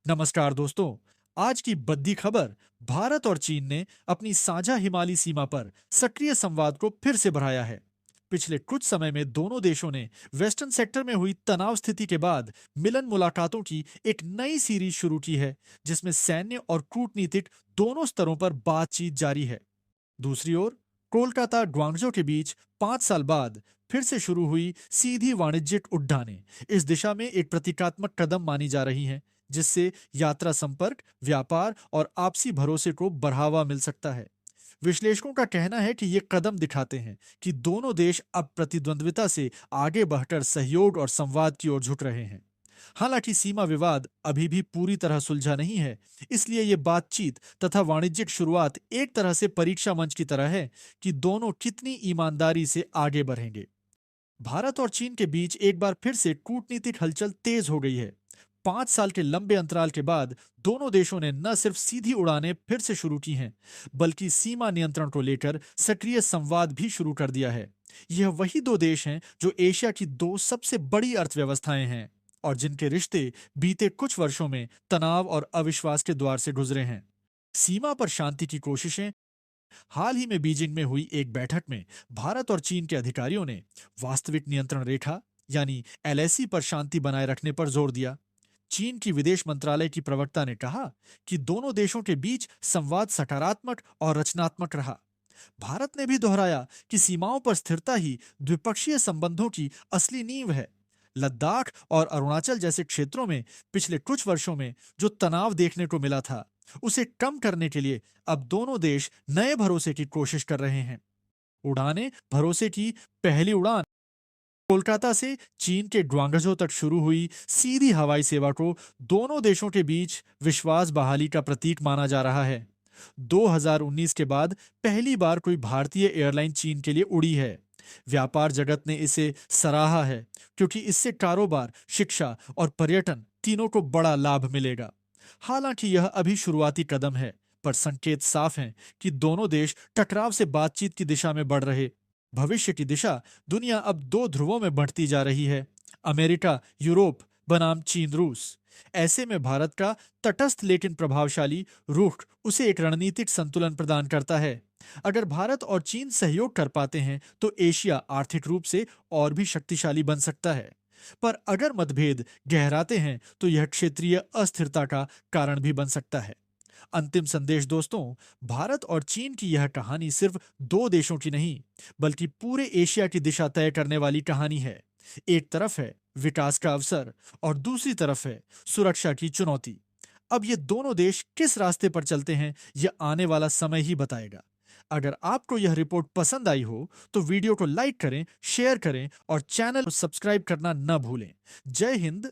नमस्कार दोस्तों। आज की बद्दी खबर। भारत और चीन ने अपनी साझा हिमालयी सीमा पर सक्रिय संवाद को फिर से बढ़ाया है। पिछले कुछ समय में दोनों देशों ने वेस्टर्न सेक्टर में हुई तनाव स्थिति के बाद मिलन मुलाकातों की एक नई सीरीज शुरू की है, जिसमें सैन्य और कूटनीतिक दोनों स्तरों पर बातचीत जारी है। दूसरी ओर कोलकाता ग्वांगझो के बीच 5 साल बाद फिर से शुरू हुई सीधी वाणिज्यिक उड्डानें इस दिशा में एक प्रतीकात्मक कदम मानी जा रही हैं, जिससे यात्रा संपर्क, व्यापार और आपसी भरोसे को बढ़ावा मिल सकता है। विश्लेषकों का कहना है कि ये कदम दिखाते हैं कि दोनों देश अब प्रतिद्वंद्विता से आगे बढ़कर सहयोग और संवाद की ओर झुक रहे हैं। हालांकि सीमा विवाद अभी भी पूरी तरह सुलझा नहीं है, इसलिए ये बातचीत तथा वाणिज्यिक शुरुआत एक तरह से परीक्षा मंच की तरह है कि दोनों कितनी ईमानदारी से आगे बढ़ेंगे। भारत और चीन के बीच एक बार फिर से कूटनीतिक हलचल तेज हो गई है। 5 साल के लंबे अंतराल के बाद दोनों देशों ने न सिर्फ सीधी उड़ानें फिर से शुरू की हैं, बल्कि सीमा नियंत्रण को लेकर सक्रिय संवाद भी शुरू कर दिया है। यह वही दो देश हैं जो एशिया की दो सबसे बड़ी अर्थव्यवस्थाएं हैं और जिनके रिश्ते बीते कुछ वर्षों में तनाव और अविश्वास के द्वार से गुजरे हैं। सीमा पर शांति की कोशिशें। हाल ही में बीजिंग में हुई एक बैठक में भारत और चीन के अधिकारियों ने वास्तविक नियंत्रण रेखा यानी एलएसी पर शांति बनाए रखने पर जोर दिया। चीन की विदेश मंत्रालय की प्रवक्ता ने कहा कि दोनों देशों के बीच संवाद सकारात्मक और रचनात्मक रहा। भारत ने भी दोहराया कि सीमाओं पर स्थिरता ही द्विपक्षीय संबंधों की असली नींव है। लद्दाख और अरुणाचल जैसे क्षेत्रों में पिछले कुछ वर्षों में जो तनाव देखने को मिला था, उसे कम करने के लिए अब दोनों देश नए भरोसे की कोशिश कर रहे हैं। उड़ानें भरोसे की पहली उड़ान कोलकाता से चीन के ग्वांगझो तक शुरू हुई सीधी हवाई सेवा को दोनों देशों के बीच विश्वास बहाली का प्रतीक माना जा रहा है। 2019 के बाद पहली बार कोई भारतीय एयरलाइन चीन के लिए उड़ी है। व्यापार जगत ने इसे सराहा है, क्योंकि इससे कारोबार, शिक्षा और पर्यटन तीनों को बड़ा लाभ मिलेगा। हालांकि यह अभी शुरुआती कदम है, पर संकेत साफ हैं कि दोनों देश टकराव से बातचीत की दिशा में बढ़ रहे। भविष्य की दिशा दुनिया अब दो ध्रुवों में बढ़ती जा रही है, अमेरिका यूरोप बनाम चीन रूस। ऐसे में भारत का तटस्थ लेकिन प्रभावशाली रुख उसे एक रणनीतिक संतुलन प्रदान करता है। अगर भारत और चीन सहयोग कर पाते हैं तो एशिया आर्थिक रूप से और भी शक्तिशाली बन सकता है। पर अगर मतभेद गहराते हैं तो यह क्षेत्रीय अस्थिरता का कारण भी बन सकता है। अंतिम संदेश दोस्तों, भारत और चीन की यह कहानी सिर्फ दो देशों की नहीं, बल्कि पूरे एशिया की दिशा तय करने वाली कहानी है। एक तरफ है विकास का अवसर और दूसरी तरफ है सुरक्षा की चुनौती। अब ये दोनों देश किस रास्ते पर चलते हैं, यह आने वाला समय ही बताएगा। अगर आपको यह रिपोर्ट पसंद आई हो तो वीडियो को लाइक करें, शेयर करें और चैनल को सब्सक्राइब करना न भूलें। जय हिंद,